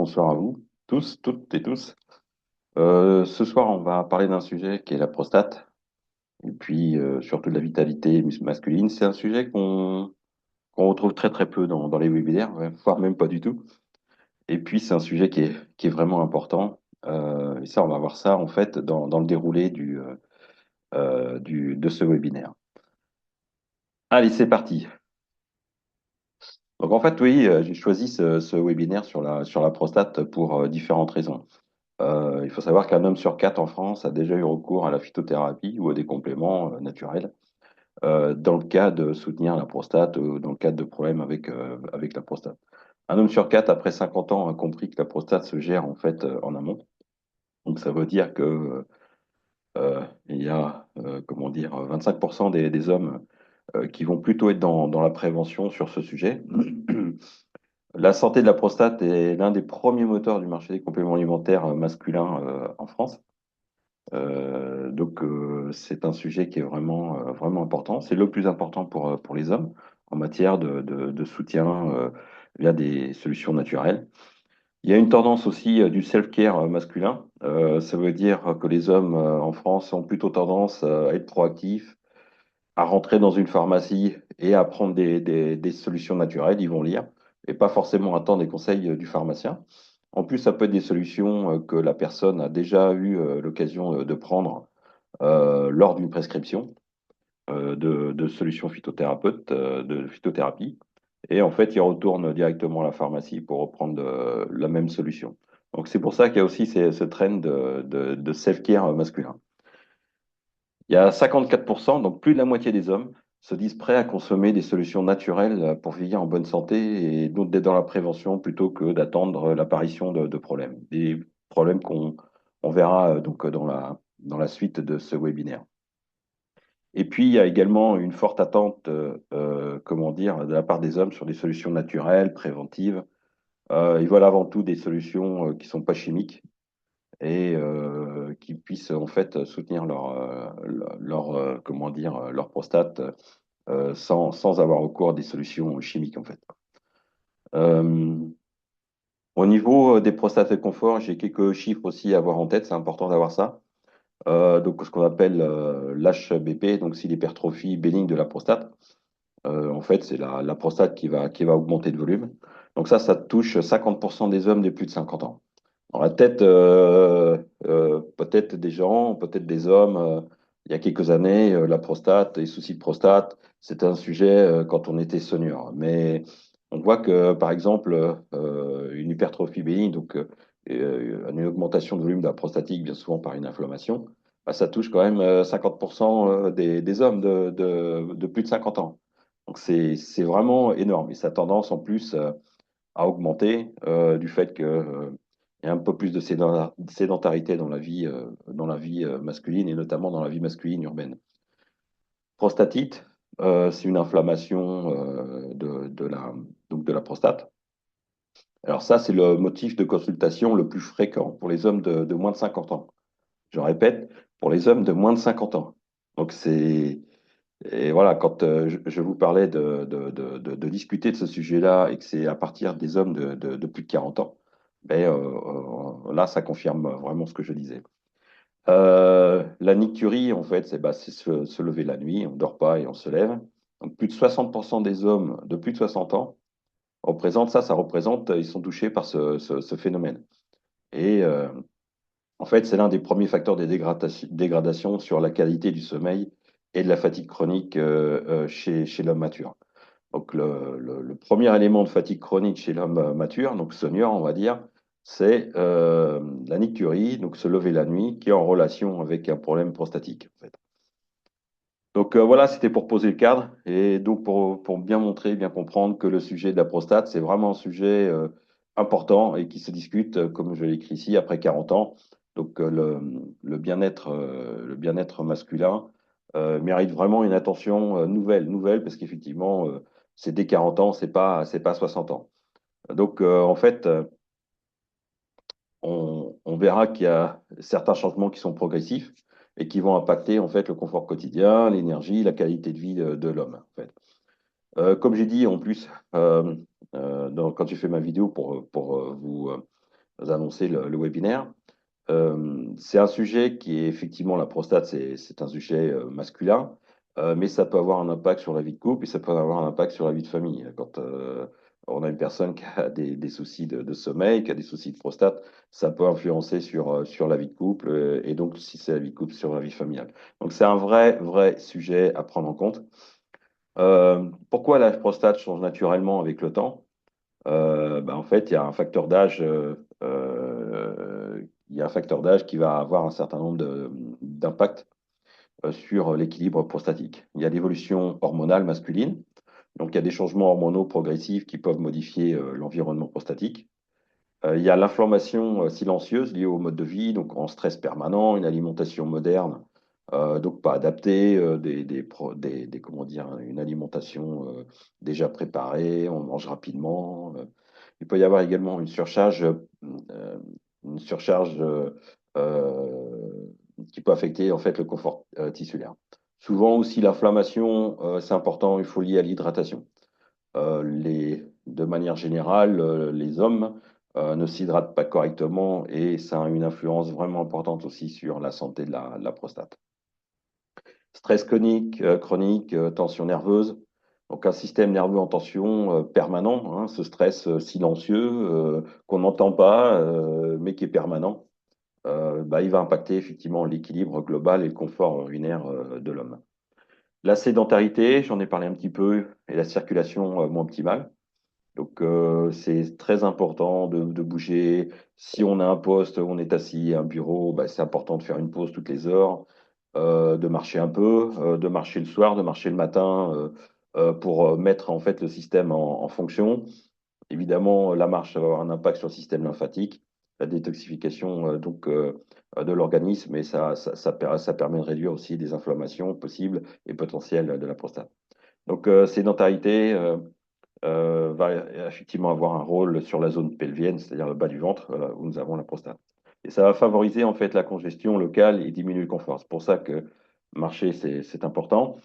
Bonsoir à vous, tous, toutes et tous. Ce soir, on va parler d'un sujet qui est la prostate, et puis surtout de la vitalité masculine. C'est un sujet qu'on retrouve très très peu dans les webinaires, ouais, voire même pas du tout. Et puis c'est un sujet qui est vraiment important. Et ça, on va voir ça en fait dans le déroulé de ce webinaire. Allez, c'est parti. Donc en fait, oui, j'ai choisi ce webinaire sur la prostate pour différentes raisons. Il faut savoir qu'un homme sur quatre en France a déjà eu recours à la phytothérapie ou à des compléments naturels dans le cas de soutenir la prostate ou dans le cadre de problèmes avec la prostate. Un homme sur quatre, après 50 ans, a compris que la prostate se gère en fait en amont. Donc ça veut dire que il y a, comment dire, 25% des hommes qui vont plutôt être dans la prévention sur ce sujet. La santé de la prostate est l'un des premiers moteurs du marché des compléments alimentaires masculins en France. C'est un sujet qui est vraiment important. C'est le plus important pour les hommes en matière de soutien via des solutions naturelles. Il y a une tendance aussi du self-care masculin. Ça veut dire que les hommes en France ont plutôt tendance à être proactifs, à rentrer dans une pharmacie et à prendre des solutions naturelles. Ils vont lire et pas forcément attendre des conseils du pharmacien. En plus, ça peut être des solutions que la personne a déjà eu l'occasion de prendre lors d'une prescription de solutions phytothérapeutes, de phytothérapie. Et en fait, il retourne directement à la pharmacie pour reprendre la même solution. Donc, c'est pour ça qu'il y a aussi ce trend de self-care masculin. Il y a 54%, donc plus de la moitié des hommes, se disent prêts à consommer des solutions naturelles pour vieillir en bonne santé et donc d'être dans la prévention plutôt que d'attendre l'apparition de problèmes. Des problèmes qu'on verra dans la suite de ce webinaire. Et puis, il y a également une forte attente, comment dire, de la part des hommes sur des solutions naturelles, préventives. Ils veulent avant tout des solutions qui sont pas chimiques et qui puissent en fait soutenir comment dire, leur prostate sans avoir recours à des solutions chimiques en fait. Euh, Au niveau des prostates et confort, j'ai quelques chiffres aussi à avoir en tête, c'est important d'avoir ça. Donc ce qu'on appelle l'HBP, donc c'est l'hypertrophie bénigne de la prostate. En fait, c'est la prostate qui va augmenter de volume. Donc ça touche 50% des hommes de plus de 50 ans. Dans la tête, peut-être des gens, peut-être des hommes, il y a quelques années, la prostate, les soucis de prostate, c'était un sujet quand on était senior. Mais on voit que, par exemple, une hypertrophie bénigne, donc une augmentation de volume de la prostatique, bien souvent par une inflammation, bah, ça touche quand même 50% des hommes de plus de 50 ans. Donc c'est vraiment énorme. Et ça a tendance en plus à augmenter du fait que il y a un peu plus de sédentarité dans la vie masculine et notamment dans la vie masculine urbaine. Prostatite, c'est une inflammation donc de la prostate. Alors ça, c'est le motif de consultation le plus fréquent pour les hommes de moins de 50 ans. Je répète, pour les hommes de moins de 50 ans. Donc c'est et voilà, quand je vous parlais de discuter de ce sujet-là et que c'est à partir des hommes de plus de 40 ans, ben, là, ça confirme vraiment ce que je disais. La nicturie, en fait, c'est se lever la nuit, on ne dort pas et on se lève. Donc, plus de 60% des hommes de plus de 60 ans ça représente, ils sont touchés par ce phénomène. Et en fait, c'est l'un des premiers facteurs de dégradation sur la qualité du sommeil et de la fatigue chronique chez l'homme mature. Donc, le premier élément de fatigue chronique chez l'homme mature, donc senior, on va dire, c'est la nicturie, donc se lever la nuit, qui est en relation avec un problème prostatique, en fait. Donc voilà, c'était pour poser le cadre et donc pour bien montrer, bien comprendre que le sujet de la prostate, c'est vraiment un sujet important et qui se discute, comme je l'écris ici, après 40 ans. Donc le bien-être masculin mérite vraiment une attention nouvelle, parce qu'effectivement, c'est dès 40 ans, c'est pas 60 ans. Donc en fait, on verra qu'il y a certains changements qui sont progressifs et qui vont impacter en fait le confort quotidien, l'énergie, la qualité de vie de l'homme. En fait. Comme j'ai dit en plus quand j'ai fait ma vidéo pour vous annoncé le webinaire. C'est un sujet qui est effectivement la prostate, c'est un sujet masculin, mais ça peut avoir un impact sur la vie de couple et ça peut avoir un impact sur la vie de famille. Quand on a une personne qui a des soucis de sommeil, qui a des soucis de prostate, ça peut influencer sur la vie de couple et donc si c'est la vie de couple, sur la vie familiale. Donc c'est un vrai sujet à prendre en compte. Pourquoi la prostate change naturellement avec le temps? En fait, il y a un facteur d'âge, il y a un facteur d'âge qui va avoir un certain nombre d'impacts sur l'équilibre prostatique. Il y a l'évolution hormonale masculine, donc il y a des changements hormonaux progressifs qui peuvent modifier l'environnement prostatique. Il y a l'inflammation silencieuse liée au mode de vie, donc en stress permanent, une alimentation moderne, donc pas adaptée, comment dire, une alimentation déjà préparée, on mange rapidement. Il peut y avoir également une surcharge qui peut affecter en fait le confort tissulaire. Souvent aussi l'inflammation, c'est important, il faut lier à l'hydratation. De manière générale, les hommes ne s'hydratent pas correctement et ça a une influence vraiment importante aussi sur la santé de la prostate. Stress chronique, tension nerveuse. Donc un système nerveux en tension permanent, hein, ce stress silencieux qu'on n'entend pas mais qui est permanent, il va impacter effectivement l'équilibre global et le confort urinaire de l'homme. La sédentarité, j'en ai parlé un petit peu, et la circulation moins optimale. Donc, c'est très important de bouger. Si on a un poste, on est assis à un bureau, c'est important de faire une pause toutes les heures, de marcher un peu, de marcher le soir, de marcher le matin, pour mettre en fait le système en fonction. Évidemment, la marche ça va avoir un impact sur le système lymphatique, la détoxification de l'organisme, et ça permet de réduire aussi des inflammations possibles et potentielles de la prostate. Donc, sédentarité. Va effectivement avoir un rôle sur la zone pelvienne, c'est-à-dire le bas du ventre, où nous avons la prostate. Et ça va favoriser en fait la congestion locale et diminuer le confort. C'est pour ça que marcher, c'est important.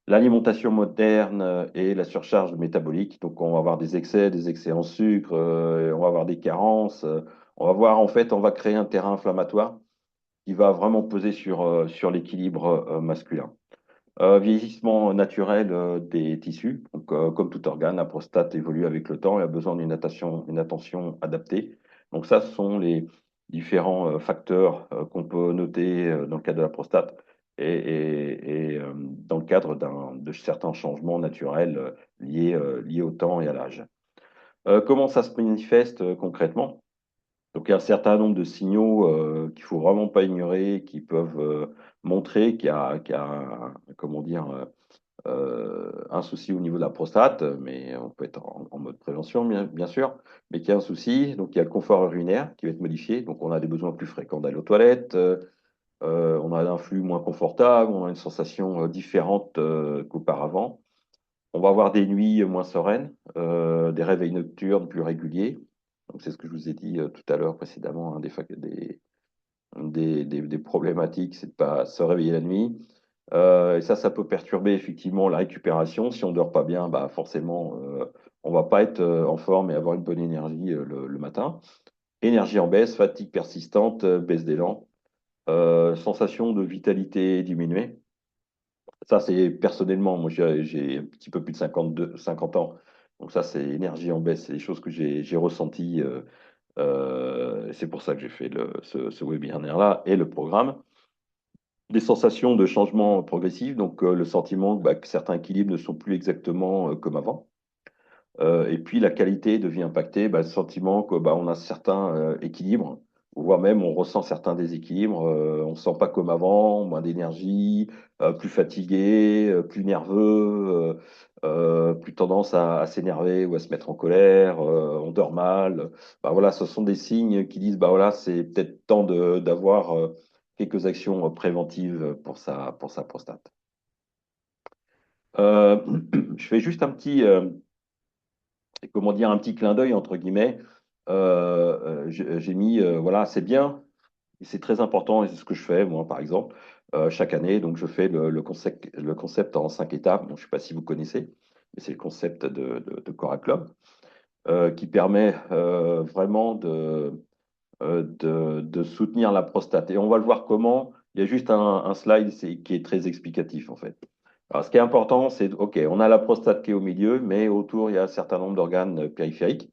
L'alimentation moderne et la surcharge métabolique, donc on va avoir des excès en sucre, on va avoir des carences, on va voir en fait, on va créer un terrain inflammatoire qui va vraiment peser sur l'équilibre masculin. Vieillissement naturel des tissus. Donc, comme tout organe, la prostate évolue avec le temps et a besoin une attention adaptée. Donc, ça, ce sont les différents facteurs qu'on peut noter dans le cadre de la prostate et dans le cadre de certains changements naturels liés au temps et à l'âge. Comment ça se manifeste concrètement? Donc, il y a un certain nombre de signaux qu'il faut vraiment pas ignorer, qui peuvent montrer qu'il y a comment dire, un souci au niveau de la prostate, mais on peut être en mode prévention, bien sûr, mais qu'il y a un souci. Donc, il y a le confort urinaire qui va être modifié. Donc, on a des besoins plus fréquents d'aller aux toilettes, on a un flux moins confortable, on a une sensation différente qu'auparavant. On va avoir des nuits moins sereines, des réveils nocturnes plus réguliers. Donc, c'est ce que je vous ai dit tout à l'heure précédemment, hein, des problématiques, c'est de pas se réveiller la nuit. Et ça peut perturber effectivement la récupération. Si on ne dort pas bien, forcément, on va pas être en forme et avoir une bonne énergie le matin. Énergie en baisse, fatigue persistante, baisse d'élan, sensation de vitalité diminuée. Ça, c'est personnellement, moi j'ai un petit peu plus de 50 ans. Donc ça, c'est énergie en baisse, c'est des choses que j'ai ressenties. C'est pour ça que j'ai fait ce webinaire-là et le programme. Des sensations de changement progressif, donc le sentiment que certains équilibres ne sont plus exactement comme avant. Et puis la qualité devient impactée, le sentiment que on a certains équilibres, voire même on ressent certains déséquilibres, on ne se sent pas comme avant, moins d'énergie, plus fatigué, plus nerveux, plus tendance à s'énerver ou à se mettre en colère, on dort mal. Voilà, ce sont des signes qui disent voilà, c'est peut-être temps d'avoir quelques actions préventives pour sa prostate. Euh, je fais juste un petit comment dire, un petit clin d'œil, entre guillemets. J'ai mis, voilà, c'est bien, et c'est très important, et c'est ce que je fais, moi, par exemple, chaque année. Donc, je fais le concept en 5 étapes. Bon, je ne sais pas si vous connaissez, mais c'est le concept de Cora Club, qui permet vraiment de soutenir la prostate. Et on va le voir comment. Il y a juste un slide qui est très explicatif, en fait. Alors, ce qui est important, c'est, OK, on a la prostate qui est au milieu, mais autour, il y a un certain nombre d'organes périphériques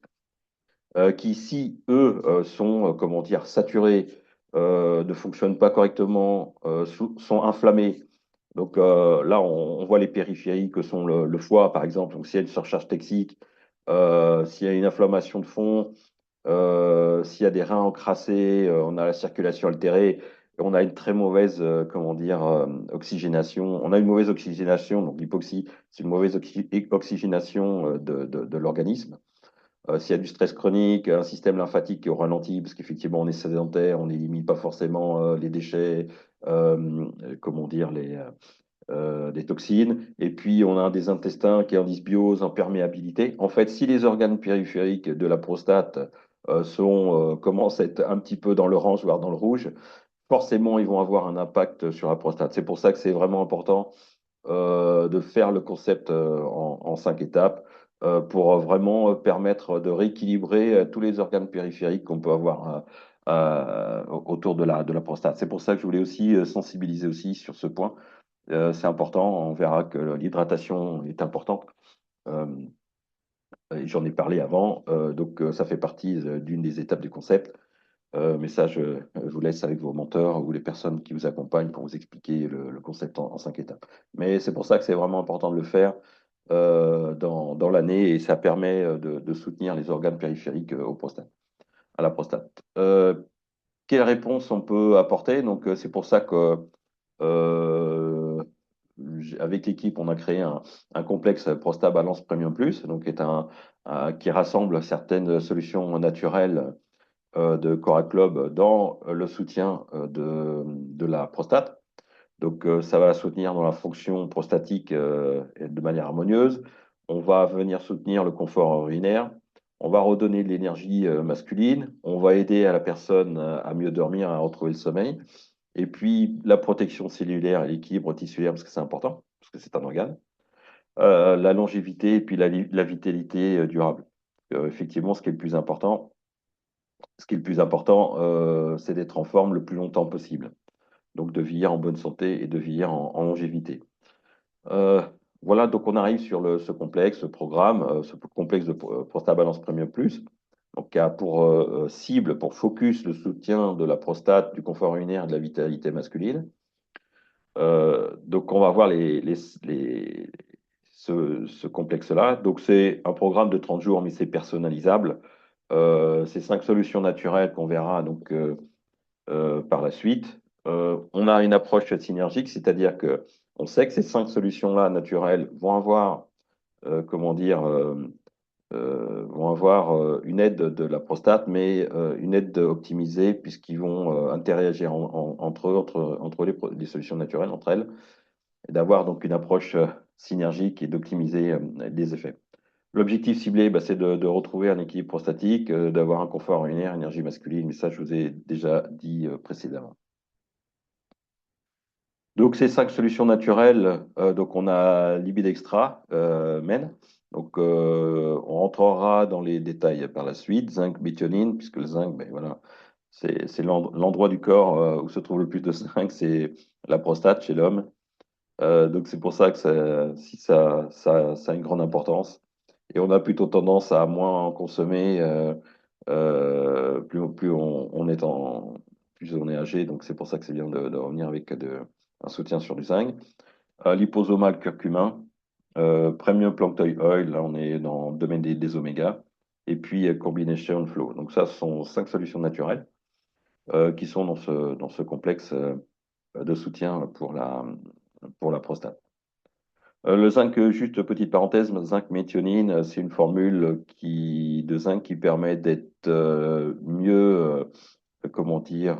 qui, si eux sont, comment dire, saturés, ne fonctionnent pas correctement, sont inflammés. Donc là, on voit les périphériques que sont le foie, par exemple. Donc, s'il y a une surcharge toxique, s'il y a une inflammation de fond, s'il y a des reins encrassés, on a la circulation altérée, on a une très mauvaise, comment dire, oxygénation. On a une mauvaise oxygénation, donc l'hypoxie, c'est une mauvaise oxygénation de l'organisme. S'il y a du stress chronique, un système lymphatique qui est au ralenti, parce qu'effectivement, on est sédentaire, on n'élimine pas forcément les déchets, comment dire, des toxines. Et puis, on a un des intestins qui est en dysbiose, en perméabilité. En fait, si les organes périphériques de la prostate commencent à être un petit peu dans l'orange, voire dans le rouge, forcément, ils vont avoir un impact sur la prostate. C'est pour ça que c'est vraiment important de faire le concept en 5 étapes pour vraiment permettre de rééquilibrer tous les organes périphériques qu'on peut avoir autour de la prostate. C'est pour ça que je voulais aussi sensibiliser aussi sur ce point. C'est important, on verra que l'hydratation est importante. Euh, et j'en ai parlé avant, donc ça fait partie d'une des étapes du concept. Mais ça, je vous laisse avec vos mentors ou les personnes qui vous accompagnent pour vous expliquer le concept en 5 étapes. Mais c'est pour ça que c'est vraiment important de le faire dans l'année et ça permet de soutenir les organes périphériques à la prostate. Quelle réponse on peut apporter? Donc, c'est pour ça que euh, avec l'équipe, on a créé un complexe Prosta Balance Premium Plus, donc qui rassemble certaines solutions naturelles de Cora Club dans le soutien de la prostate. Donc, ça va soutenir dans la fonction prostatique de manière harmonieuse. On va venir soutenir le confort urinaire. On va redonner de l'énergie masculine. On va aider à la personne à mieux dormir, à retrouver le sommeil. Et puis, la protection cellulaire et l'équilibre tissulaire, parce que c'est important, parce que c'est un organe. La longévité et puis la vitalité durable. Effectivement, ce qui est le plus important, c'est d'être en forme le plus longtemps possible. Donc de vieillir en bonne santé et de vieillir en longévité. Euh, voilà, donc on arrive sur ce complexe, ce programme, ce complexe de Prostabalance Premium Plus, donc qui a pour cible, pour focus, le soutien de la prostate, du confort urinaire et de la vitalité masculine. Donc on va voir ce complexe-là. Donc c'est un programme de 30 jours, mais c'est personnalisable. C'est 5 solutions naturelles qu'on verra donc par la suite. On a une approche synergique, c'est-à-dire que on sait que ces 5 solutions-là naturelles vont avoir, comment dire, vont avoir une aide de la prostate, mais une aide optimisée puisqu'ils vont interagir entre eux, entre les solutions naturelles, entre elles, et d'avoir donc une approche synergique et d'optimiser les effets. L'objectif ciblé, bah, c'est de retrouver un équilibre prostatique, d'avoir un confort urinaire, énergie masculine, mais ça, je vous ai déjà dit précédemment. Donc, ces 5 solutions naturelles, donc on a Libidextra, MEN. Donc, on rentrera dans les détails par la suite. Zinc, méthionine, puisque le zinc, ben, voilà, c'est l'endroit du corps où se trouve le plus de zinc, c'est la prostate chez l'homme. Donc, c'est pour ça que ça a une grande importance. Et on a plutôt tendance à moins en consommer plus on est âgé. Donc, c'est pour ça que c'est bien de revenir avec un soutien sur du zinc. Liposomal curcumin, Premium Planktoi Oil, là on est dans le domaine des omégas, et puis Combination Flow. Donc ça, ce sont 5 solutions naturelles qui sont dans ce complexe de soutien pour la prostate. Le zinc, juste petite parenthèse, zinc méthionine, c'est une formule de zinc qui permet d'être mieux, comment dire,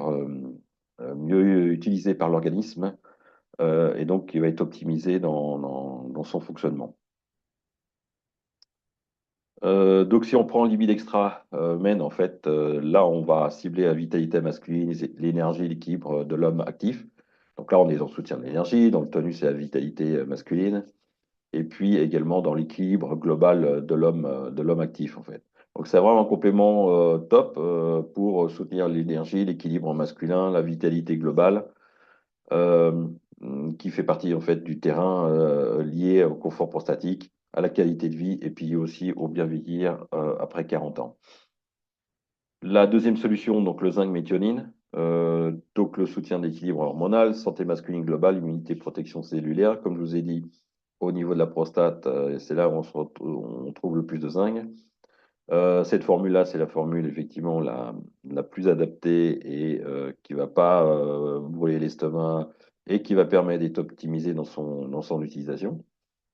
mieux utilisé par l'organisme et donc qui va être optimisé dans son fonctionnement. Donc, si on prend Libid Extra Men, en fait, là, on va cibler la vitalité masculine, l'énergie, l'équilibre de l'homme actif. Donc là, on est dans le soutien de l'énergie, dans le tonus et la vitalité masculine, et puis également dans l'équilibre global de l'homme actif, en fait. Donc c'est vraiment un complément top pour soutenir l'énergie, l'équilibre masculin, la vitalité globale, euh, qui fait partie en fait du terrain lié au confort prostatique, à la qualité de vie et puis aussi au bien vieillir après 40 ans. La deuxième solution, donc le zinc méthionine, donc le soutien de l'équilibre hormonal, santé masculine globale, immunité, protection cellulaire. Comme je vous ai dit, au niveau de la prostate, c'est là où on trouve le plus de zinc. Cette formule-là, c'est la formule effectivement la plus adaptée et qui ne va pas brûler l'estomac et qui va permettre d'être optimisée dans son utilisation.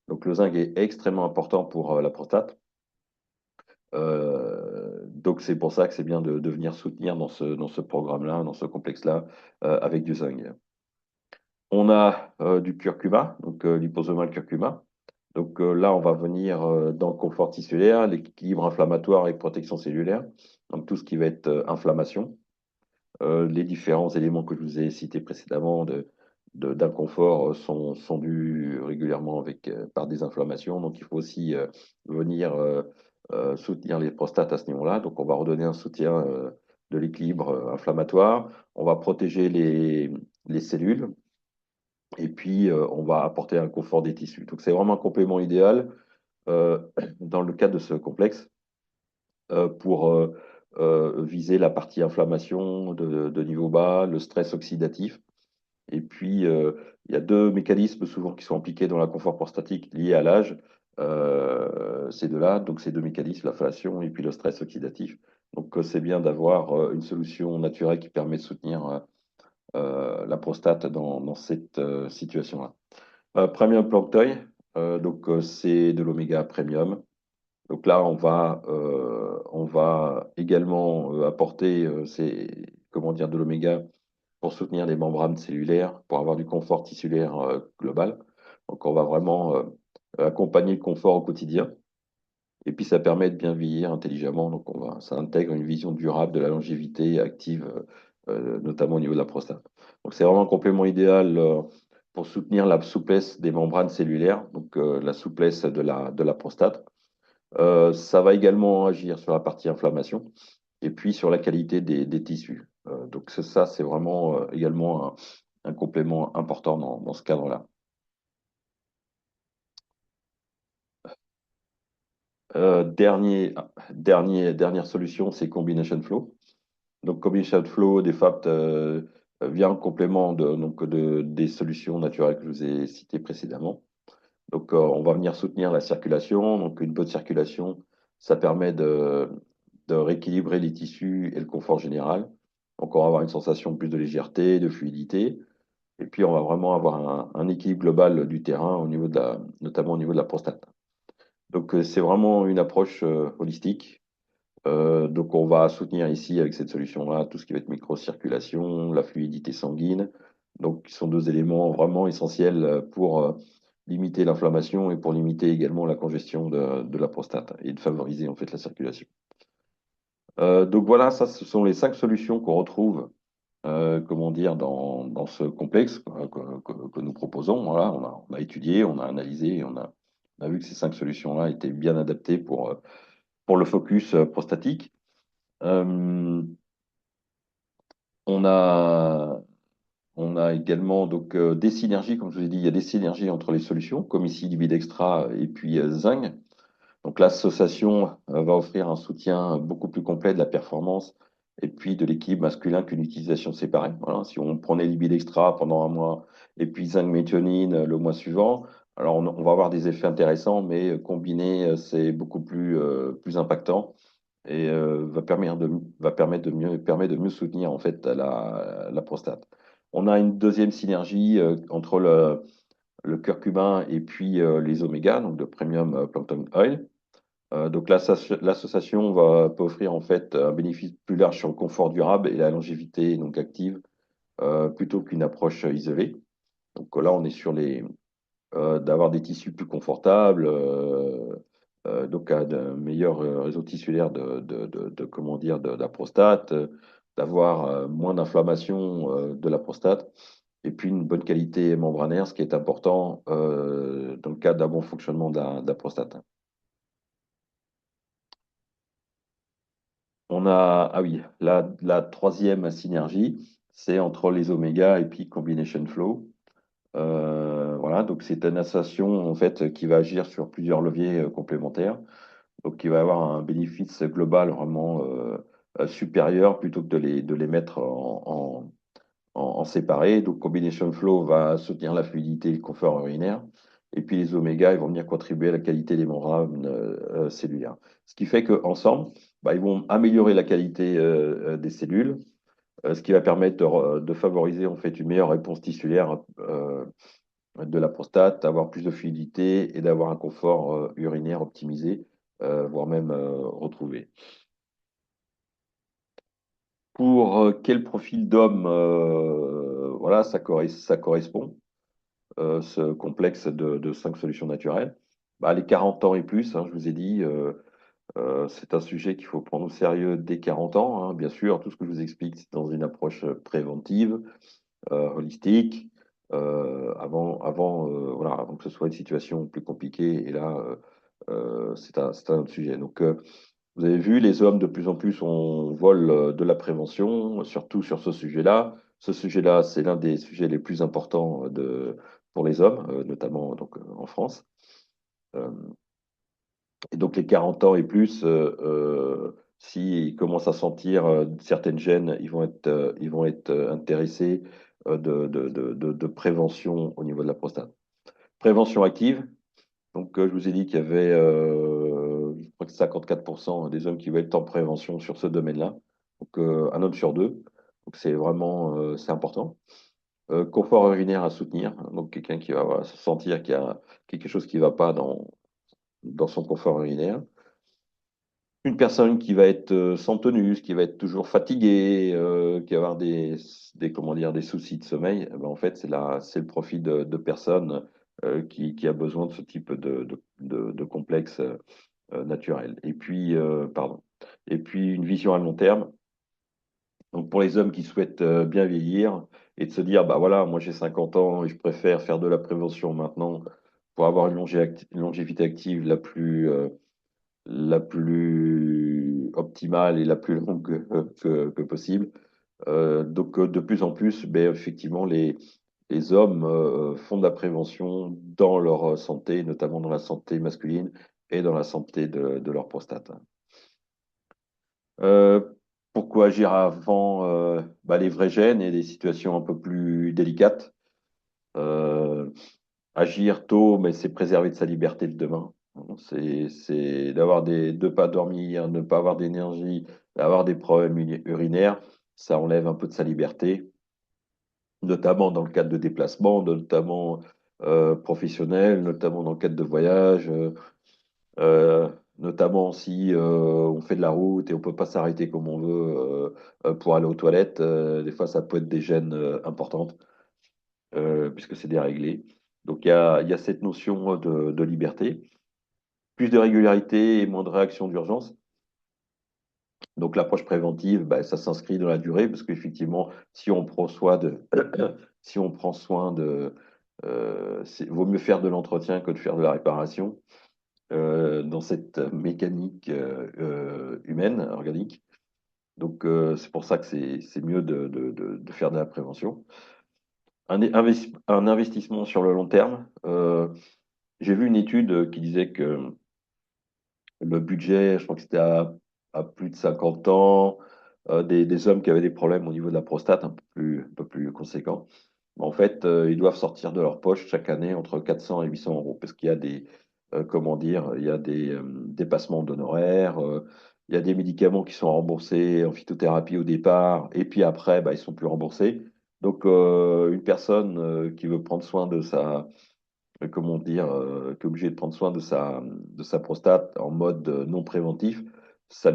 Donc le zinc est extrêmement important pour la prostate. Donc c'est pour ça que c'est bien de venir soutenir dans ce programme-là, dans ce complexe-là, avec du zinc. On a du curcuma, donc liposomal curcuma. Donc là, on va venir dans le confort tissulaire, l'équilibre inflammatoire et protection cellulaire. Donc tout ce qui va être inflammation. Les différents éléments que je vous ai cités précédemment d'inconfort sont dus régulièrement par des inflammations. Donc il faut aussi venir soutenir les prostates à ce niveau-là. Donc on va redonner un soutien de l'équilibre inflammatoire. On va protéger les cellules et puis on va apporter un confort des tissus. Donc c'est vraiment un complément idéal euh, dans le cadre de ce complexe pour viser la partie inflammation de niveau bas, le stress oxydatif. Et puis, il y a deux mécanismes souvent qui sont impliqués dans la confort prostatique liés à l'âge. Ces deux-là, donc ces deux mécanismes, l'inflation et puis le stress oxydatif. Donc, c'est bien d'avoir une solution naturelle qui permet de soutenir la prostate dans cette situation-là. Premium Plankteuil, donc c'est de l'oméga premium. Donc là, on va également apporter comment dire, de l'oméga pour soutenir les membranes cellulaires, pour avoir du confort tissulaire global. Donc on va vraiment accompagner le confort au quotidien. Et puis ça permet de bien vieillir intelligemment. Donc ça intègre une vision durable de la longévité active, notamment au niveau de la prostate. Donc c'est vraiment un complément idéal pour soutenir la souplesse des membranes cellulaires, donc la souplesse de la prostate. Ça va également agir sur la partie inflammation et puis sur la qualité des tissus. Donc ça, c'est vraiment également un complément important dans ce cadre-là. Dernière solution, c'est Combination Flow. Donc Combination Flow, des FAPT, vient en complément des solutions naturelles que je vous ai citées précédemment. Donc, on va venir soutenir la circulation. Donc, une bonne circulation, ça permet de rééquilibrer les tissus et le confort général. Donc, on va avoir une sensation plus de légèreté, de fluidité. Et puis, on va vraiment avoir un équilibre global du terrain, notamment au niveau de la prostate. Donc, c'est vraiment une approche holistique. Donc, on va soutenir ici, avec cette solution-là, tout ce qui va être microcirculation, la fluidité sanguine. Donc, qui sont deux éléments vraiment essentiels pour limiter l'inflammation et pour limiter également la congestion de la prostate et de favoriser en fait la circulation. Donc voilà, ça, ce sont les 5 solutions qu'on retrouve, comment dire, dans ce complexe que nous proposons. Voilà, on a étudié, on a analysé, on a vu que ces 5 solutions-là étaient bien adaptées pour le focus prostatique. Euh, on a, on a également donc des synergies, comme je vous ai dit, il y a des synergies entre les solutions, comme ici Libidextra et puis Zinc. Donc l'association va offrir un soutien beaucoup plus complet de la performance et puis de l'équilibre masculin qu'une utilisation séparée. Voilà, si on prenait Libidextra pendant un mois et puis Zinc méthionine le mois suivant, alors on va avoir des effets intéressants, mais combiné, c'est beaucoup plus impactant et permet de mieux soutenir en fait la prostate. On a une deuxième synergie entre le curcumin et puis les omégas, donc de Premium Plankton Oil. Donc l'association peut offrir en fait un bénéfice plus large sur le confort durable et la longévité donc active plutôt qu'une approche isolée. Donc là, on est sur d'avoir des tissus plus confortables, donc un meilleur réseau tissulaire comment dire, de la prostate, d'avoir moins d'inflammation de la prostate, et puis une bonne qualité membranaire, ce qui est important dans le cadre d'un bon fonctionnement de la prostate. on a, ah oui, la troisième synergie, c'est entre les oméga et puis combination flow. Voilà, donc c'est une association en fait qui va agir sur plusieurs leviers complémentaires, donc qui va avoir un bénéfice global vraiment supérieur plutôt que de les mettre en séparé. Donc combination flow va soutenir la fluidité et le confort urinaire, et puis les oméga ils vont venir contribuer à la qualité des membranes cellulaires. Ce qui fait qu'ensemble, bah, ils vont améliorer la qualité des cellules, ce qui va permettre de favoriser en fait une meilleure réponse tissulaire de la prostate, d'avoir plus de fluidité et d'avoir un confort urinaire optimisé, voire même retrouvé. Pour quel profil d'homme voilà, ça correspond, ce complexe de 5 solutions naturelles? Bah, les 40 ans et plus, hein, je vous ai dit, c'est un sujet qu'il faut prendre au sérieux dès 40 ans, hein. Bien sûr, tout ce que je vous explique, c'est dans une approche préventive, holistique, voilà, avant que ce soit une situation plus compliquée. Et là, c'est un autre sujet. Donc, vous avez vu, les hommes de plus en plus on vole de la prévention, surtout sur ce sujet-là. Ce sujet-là, c'est l'un des sujets les plus importants pour les hommes, notamment donc, en France. Euh, et donc les 40 ans et plus, s'ils commencent à sentir certaines gènes, ils vont être intéressés de prévention au niveau de la prostate. Prévention active, donc je vous ai dit qu'il y avait, je crois que 54% des hommes qui veulent être en prévention sur ce domaine-là, donc un homme sur deux, donc c'est vraiment c'est important. Confort urinaire à soutenir, donc quelqu'un qui va voilà, se sentir qu'il y a quelque chose qui ne va pas dans son confort urinaire. Une personne qui va être sans tenue, qui va être toujours fatiguée, qui va avoir comment dire, des soucis de sommeil, eh ben, en fait, c'est le profil de personne qui a besoin de ce type de complexe naturel. Et puis, pardon. Et puis, une vision à long terme. Donc, pour les hommes qui souhaitent bien vieillir et de se dire, bah voilà, moi j'ai 50 ans et je préfère faire de la prévention maintenant pour avoir une longévité active la plus optimale et la plus longue que possible. Donc, de plus en plus, ben, effectivement, les hommes font de la prévention dans leur santé, notamment dans la santé masculine et dans la santé de leur prostate. Euh, Pourquoi agir avant bah, les vrais gènes et des situations un peu plus délicates? Euh, Agir tôt, mais c'est préserver de sa liberté de demain. C'est de pas dormir, ne pas avoir d'énergie, avoir des problèmes urinaires. Ça enlève un peu de sa liberté, notamment dans le cadre de déplacements, notamment professionnels, notamment dans le cadre de voyages, euh, notamment si on fait de la route et on peut pas s'arrêter comme on veut pour aller aux toilettes. Des fois, ça peut être des gênes importantes puisque c'est déréglé. Donc il y a cette notion de liberté, plus de régularité et moins de réaction d'urgence. Donc l'approche préventive, bah, ça s'inscrit dans la durée parce qu'effectivement, si on prend soin si on prend soin vaut mieux faire de l'entretien que de faire de la réparation dans cette mécanique humaine, organique. Donc c'est pour ça que c'est mieux de faire de la prévention. Un investissement sur le long terme. J'ai vu une étude qui disait que le budget, je crois que c'était à plus de 50 ans, des hommes qui avaient des problèmes au niveau de la prostate un peu plus conséquents. En fait, ils doivent sortir de leur poche chaque année entre 400 et 800 euros parce qu'il y a comment dire, il y a des dépassements d'honoraires, il y a des médicaments qui sont remboursés en phytothérapie au départ et puis après, bah, ils sont plus remboursés. Donc, une personne qui veut prendre soin de comment dire, qui est obligé de prendre soin de sa prostate en mode non préventif, ça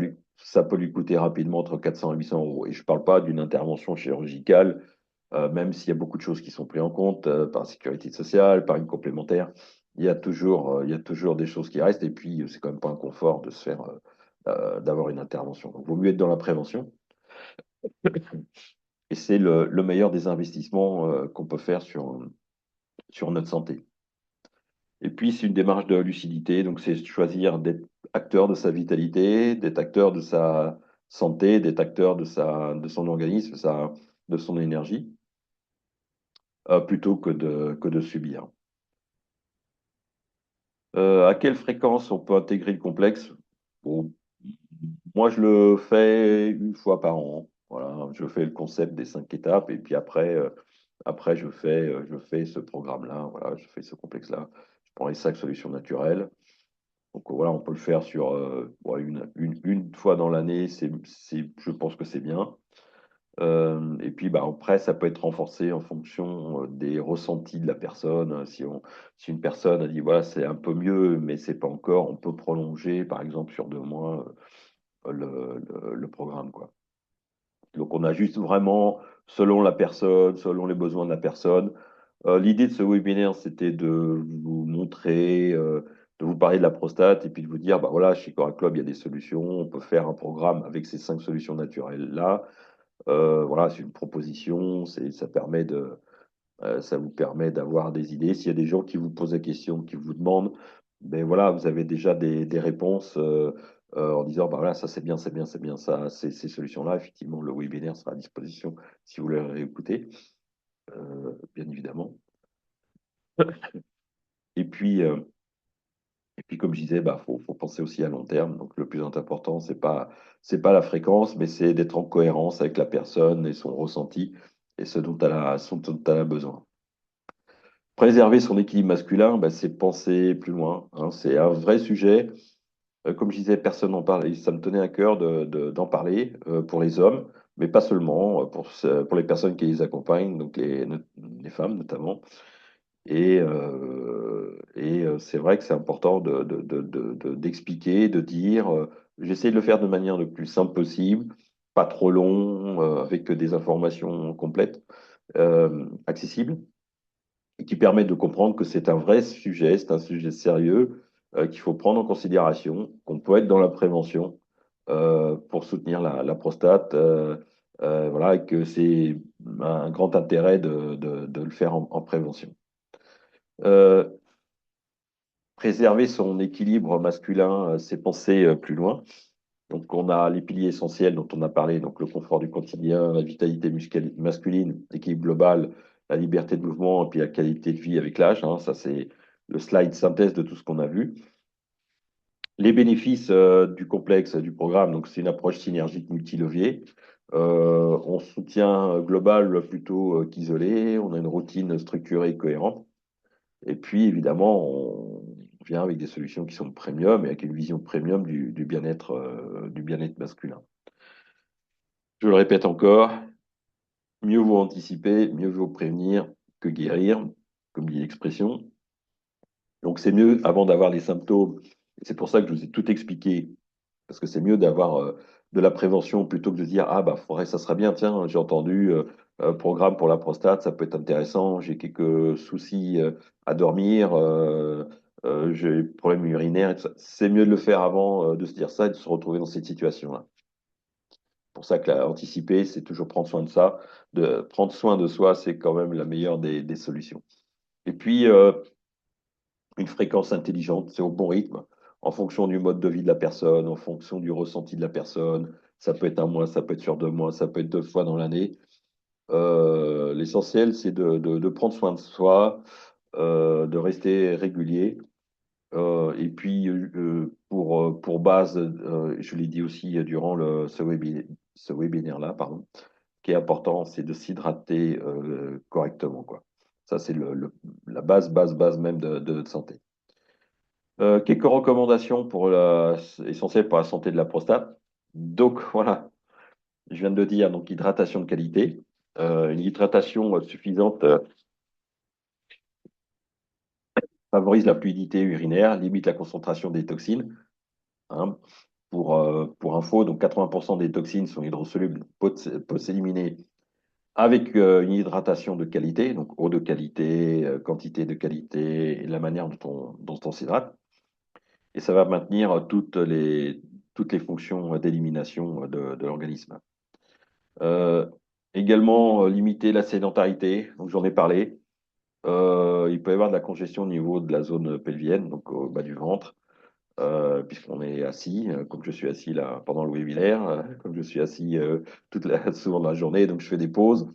peut lui coûter rapidement entre 400 et 800 euros. Et je ne parle pas d'une intervention chirurgicale, même s'il y a beaucoup de choses qui sont prises en compte par la sécurité sociale, par une complémentaire. Il y a toujours des choses qui restent. Et puis, c'est quand même pas un confort de se faire, d'avoir une intervention. Donc, il vaut mieux être dans la prévention. Et c'est le meilleur des investissements qu'on peut faire sur notre santé. Et puis, c'est une démarche de lucidité. Donc, c'est choisir d'être acteur de sa vitalité, d'être acteur santé, d'être acteur de son organisme, de son énergie, plutôt que de subir. À quelle fréquence on peut intégrer le complexe? Bon, moi, je le fais une fois par an. Voilà, je fais le concept des 5 étapes et puis après je fais ce programme-là. Voilà, je fais ce complexe-là. Je prends les 5 solutions naturelles. Donc voilà, on peut le faire sur ouais, une fois dans l'année. Je pense que c'est bien. Et puis bah, après, ça peut être renforcé en fonction des ressentis de la personne. Si une personne a dit voilà, c'est un peu mieux, mais c'est pas encore, on peut prolonger, par exemple, sur 2 mois le programme, quoi. Donc on ajuste vraiment selon la personne, selon les besoins de la personne. L'idée de ce webinaire, c'était de vous montrer, de vous parler de la prostate et puis de vous dire, bah voilà, chez Cora Club, il y a des solutions. On peut faire un programme avec ces 5 solutions naturelles-là. Voilà, c'est une proposition, ça vous permet d'avoir des idées. S'il y a des gens qui vous posent des questions, qui vous demandent, ben voilà, vous avez déjà des réponses en disant, bah voilà, ça c'est bien, c'est bien, c'est bien, ça, ces solutions-là. Effectivement, le webinaire sera à disposition si vous voulez réécouter, bien évidemment. Et puis, euh, et puis comme je disais, bah, faut penser aussi à long terme. Donc, le plus important, c'est pas la fréquence, mais c'est d'être en cohérence avec la personne et son ressenti et ce dont elle a besoin. Préserver son équilibre masculin, bah, c'est penser plus loin, hein. C'est un vrai sujet. Comme je disais, personne n'en parle. Et ça me tenait à cœur d'en parler pour les hommes, mais pas seulement, pour les personnes qui les accompagnent, donc les femmes notamment. C'est vrai que c'est important d'expliquer, de dire. J'essaie de le faire de manière le plus simple possible, pas trop long, avec des informations complètes, accessibles et qui permettent de comprendre que c'est un vrai sujet, c'est un sujet sérieux qu'il faut prendre en considération, qu'on peut être dans la prévention pour soutenir la prostate, voilà, et que c'est un grand intérêt de le faire en prévention. Euh, Préserver son équilibre masculin, c'est penser plus loin. Donc, on a les piliers essentiels dont on a parlé, donc le confort du quotidien, la vitalité masculine, l'équilibre global, la liberté de mouvement et puis la qualité de vie avec l'âge, hein. Ça, c'est le slide synthèse de tout ce qu'on a vu. Les bénéfices du complexe du programme, donc c'est une approche synergique multilevier. On soutient global plutôt qu'isolé. On a une routine structurée et cohérente. Et puis, évidemment, on vient avec des solutions qui sont premium et avec une vision premium du bien-être masculin. Je le répète encore, mieux vaut anticiper, mieux vaut prévenir que guérir, comme dit l'expression. Donc, c'est mieux avant d'avoir les symptômes. C'est pour ça que je vous ai tout expliqué, parce que c'est mieux d'avoir de la prévention plutôt que de dire, ah, bah, ça sera bien, tiens, j'ai entendu programme pour la prostate, ça peut être intéressant, j'ai quelques soucis à dormir, j'ai des problèmes urinaires, et tout ça. C'est mieux de le faire avant de se dire ça et de se retrouver dans cette situation-là. C'est pour ça que anticiper, c'est toujours prendre soin de ça. De prendre soin de soi, c'est quand même la meilleure des solutions. Et puis, une fréquence intelligente, c'est au bon rythme, en fonction du mode de vie de la personne, en fonction du ressenti de la personne. Ça peut être un mois, ça peut être sur 2 mois, ça peut être 2 fois dans l'année. L'essentiel, c'est de prendre soin de soi, de rester régulier. Et puis, pour base, je l'ai dit aussi durant ce webinaire-là, pardon, ce qui est important, c'est de s'hydrater correctement, quoi. Ça, c'est la base même de santé. Quelques recommandations essentielles pour la santé de la prostate. Donc, voilà, je viens de le dire, donc hydratation de qualité. Une hydratation suffisante favorise la fluidité urinaire, limite la concentration des toxines, hein. Pour info, donc 80% des toxines sont hydrosolubles, peuvent s'éliminer avec une hydratation de qualité, donc eau de qualité, quantité de qualité et la manière dont on s'hydrate. Et ça va maintenir toutes les fonctions d'élimination de l'organisme. Euh, Également, limiter la sédentarité, donc j'en ai parlé. Il peut y avoir de la congestion au niveau de la zone pelvienne, donc au bas du ventre. puisqu'on est assis, comme je suis assis là pendant le webinaire, comme je suis assis souvent dans la journée, donc je fais des pauses.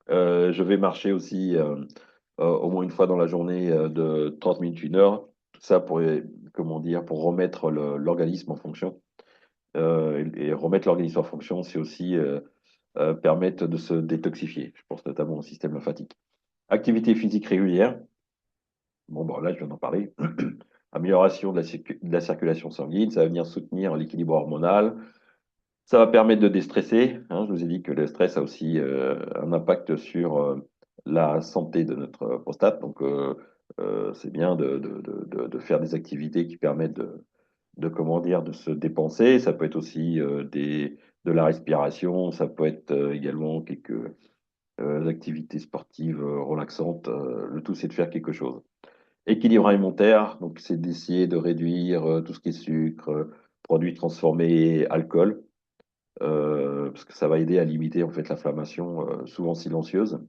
Je vais marcher aussi au moins une fois dans la journée de 30 minutes, 1 heure. Tout ça pour, comment dire, pour remettre l'organisme en fonction. Et remettre l'organisme en fonction, c'est aussi permettre de se détoxifier. Je pense notamment au système lymphatique. Activité physique régulière. Bon, bon, là, je viens d'en parler. Amélioration de la circulation sanguine, ça va venir soutenir l'équilibre hormonal. Ça va permettre de déstresser, hein. Je vous ai dit que le stress a aussi un impact sur la santé de notre prostate. Donc, c'est bien de faire des activités qui permettent comment dire, de se dépenser. Ça peut être aussi de la respiration. Ça peut être également quelques activités sportives relaxantes. Le tout, c'est de faire quelque chose. Équilibre alimentaire, donc c'est d'essayer de réduire tout ce qui est sucre, produits transformés, alcool, parce que ça va aider à limiter en fait l'inflammation, souvent silencieuse,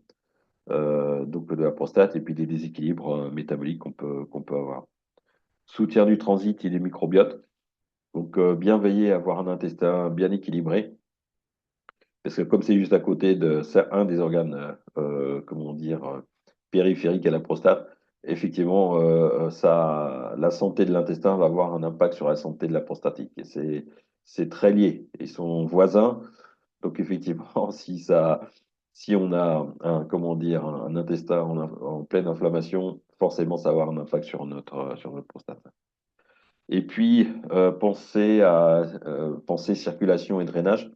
donc de la prostate et puis des déséquilibres métaboliques qu'on peut avoir. Soutien du transit et des microbiotes, donc bien veiller à avoir un intestin bien équilibré, parce que comme c'est juste à côté de c'est un des organes, comment dire, périphériques à la prostate, effectivement, la santé de l'intestin va avoir un impact sur la santé de la prostatique. Et c'est très lié. Ils sont voisins. Donc effectivement, si on a comment dire, un intestin en pleine inflammation, forcément, ça va avoir un impact sur notre prostate. Et puis, penser circulation et drainage.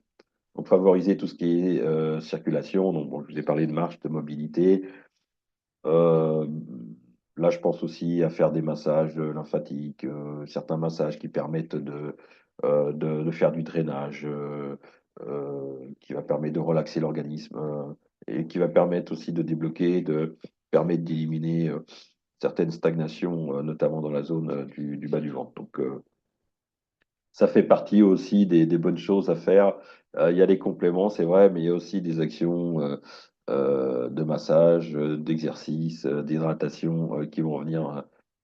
Donc, favoriser tout ce qui est circulation. Donc, bon, je vous ai parlé de marche, de mobilité. Euh, Là, je pense aussi à faire des massages lymphatiques, certains massages qui permettent de faire du drainage, qui va permettre de relaxer l'organisme et qui va permettre aussi de débloquer, de permettre d'éliminer certaines stagnations, notamment dans la zone du bas du ventre. Donc, ça fait partie aussi des bonnes choses à faire. Il y a des compléments, c'est vrai, mais il y a aussi des actions de massage, d'exercice, d'hydratation qui vont venir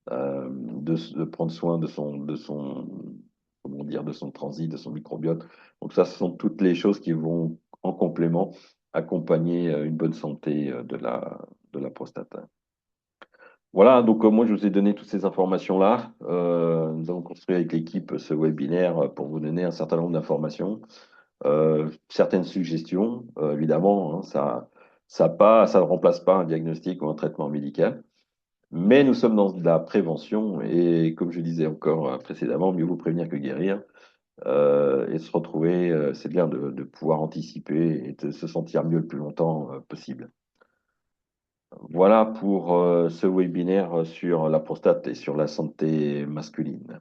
de prendre soin comment dire, de son transit, de son microbiote. Donc ça, ce sont toutes les choses qui vont en complément accompagner une bonne santé de la prostate. Voilà, donc moi je vous ai donné toutes ces informations-là. Nous avons construit avec l'équipe ce webinaire pour vous donner un certain nombre d'informations, certaines suggestions, évidemment, hein, ça ne remplace pas un diagnostic ou un traitement médical, mais nous sommes dans de la prévention et comme je disais encore précédemment, mieux vous prévenir que guérir. Et se retrouver, c'est bien de pouvoir anticiper et de se sentir mieux le plus longtemps possible. Voilà pour ce webinaire sur la prostate et sur la santé masculine.